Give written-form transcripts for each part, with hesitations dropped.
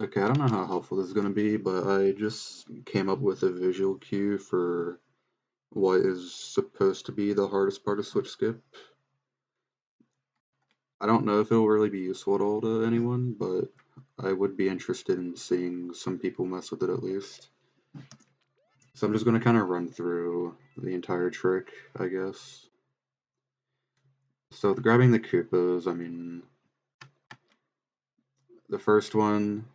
Okay, I don't know how helpful this is going to be, but I just came up with a visual cue for what is supposed to be the hardest part of Switch Skip. I don't know if it'll really be useful at all to anyone, but I would be interested in seeing some people mess with it at least. So I'm just going to kind of run through the entire trick, I guess. So grabbing the Koopas, I mean, the first one,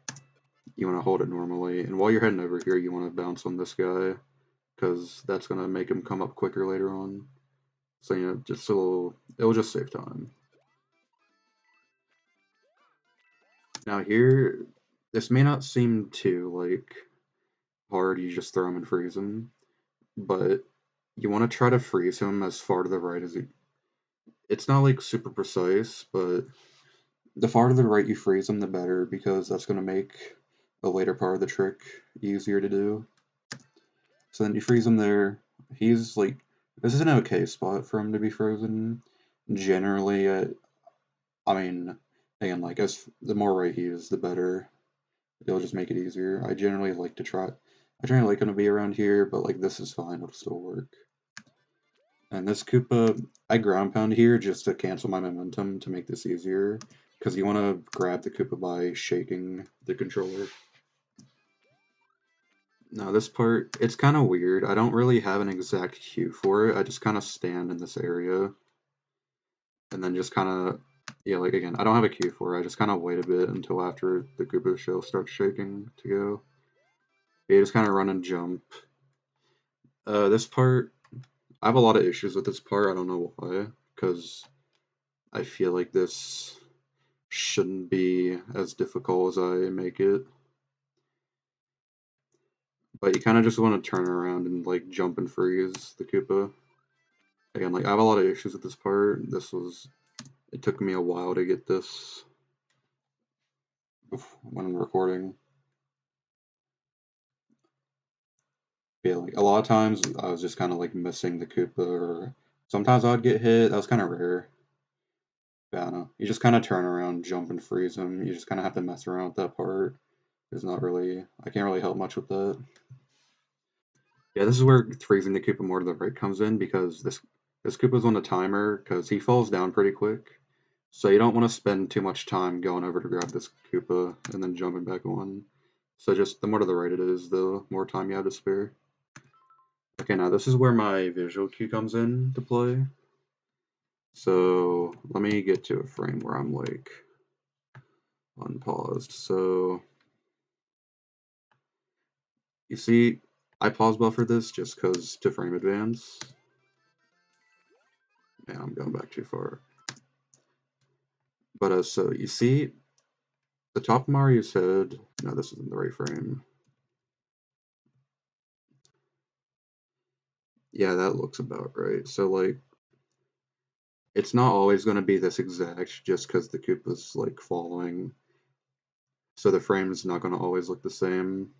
you want to hold it normally, and while you're heading over here, you want to bounce on this guy, because that's going to make him come up quicker later on. So, you know, just a little, it'll just save time. Now here, this may not seem too, like, hard, you just throw him and freeze him, but you want to try to freeze him as far to the right as you, it's not, like, super precise, but the far to the right you freeze him, the better, because that's going to make the later part of the trick easier to do. So then you freeze him there. He's, like, this is an okay spot for him to be frozen. Generally, I mean, again, like, as the more right he is, the better. It'll just make it easier. I generally like to try. I generally like him to be around here, but like this is fine. It'll still work. And this Koopa, I ground pound here just to cancel my momentum to make this easier, because you want to grab the Koopa by shaking the controller. Now this part, it's kind of weird. I don't really have an exact cue for it. I just kind of stand in this area, and then just kind of, yeah, like again, I don't have a cue for it. I just kind of wait a bit until after the Koopa shell starts shaking to go. You just kind of run and jump. This part, I have a lot of issues with this part. I don't know why, because I feel like this shouldn't be as difficult as I make it. But you kind of just want to turn around and like jump and freeze the Koopa. Again, like I have a lot of issues with this part. It took me a while to get this when recording. Yeah, like a lot of times I was just kind of like missing the Koopa, or sometimes I'd get hit. That was kind of rare. But I don't know. You just kind of turn around, jump and freeze them. You just kind of have to mess around with that part. There's not really, I can't really help much with that. Yeah, this is where freezing the Koopa more to the right comes in, because this Koopa's on a timer because he falls down pretty quick. So you don't want to spend too much time going over to grab this Koopa and then jumping back on. So just the more to the right it is, the more time you have to spare. Okay, now this is where my visual cue comes in to play. So let me get to a frame where I'm like unpaused. So you see, I pause buffer this just because to frame advance. Man, I'm going back too far. But so you see, the top of Mario's head. No, this isn't the right frame. Yeah, that looks about right. So like, it's not always going to be this exact just because the Koopa's like falling. So the frame is not going to always look the same.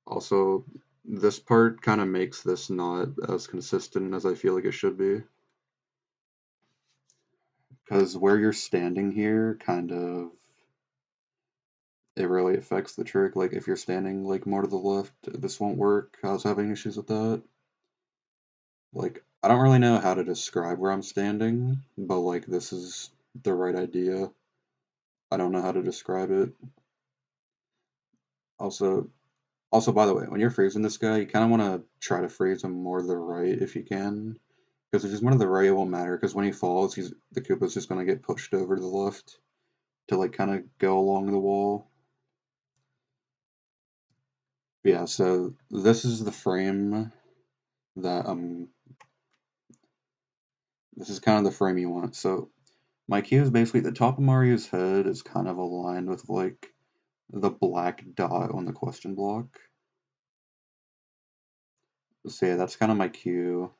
Also, this part kind of makes this not as consistent as I feel like it should be. Because where you're standing here kind of, it really affects the trick. Like if you're standing like more to the left, this won't work. I was having issues with that. Like I don't really know how to describe where I'm standing, but like this is the right idea. I don't know how to describe it. Also, by the way, when you're freezing this guy, you kind of want to try to freeze him more to the right if you can, because if he's more to the right, it won't matter. Because when he falls, the Koopa's just gonna get pushed over to the left to like kind of go along the wall. Yeah, so this is the frame that this is kind of the frame you want. So my cue is basically the top of Mario's head is kind of aligned with like the black dot on the question block. So yeah, that's kind of my cue.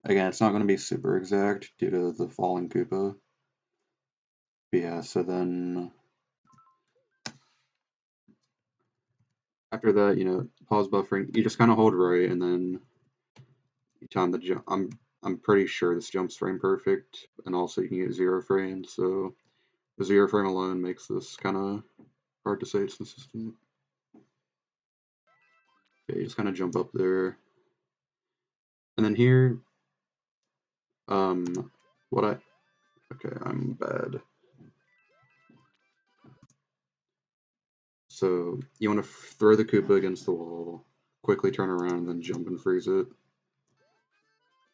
Again, it's not going to be super exact due to the falling Koopa. But yeah, so then after that, you know, pause buffering, you just kind of hold right and then you time the jump. I'm pretty sure this jump's frame perfect, and also you can get 0 frames, so the 0 frame alone makes this kind of hard to say it's consistent. Okay, you just kind of jump up there. And then here, okay, I'm bad. So you want to throw the Koopa against the wall, quickly turn around, and then jump and freeze it.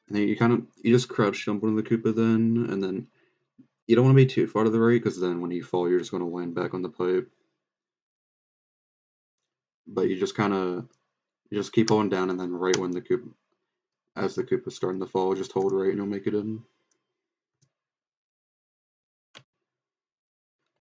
And then you just crouch jump into the Koopa then, and then you don't want to be too far to the right, because then when you fall, you're just going to land back on the pipe. But you just keep holding down, and then right when as the Koopa's starting to fall, just hold right and you'll make it in.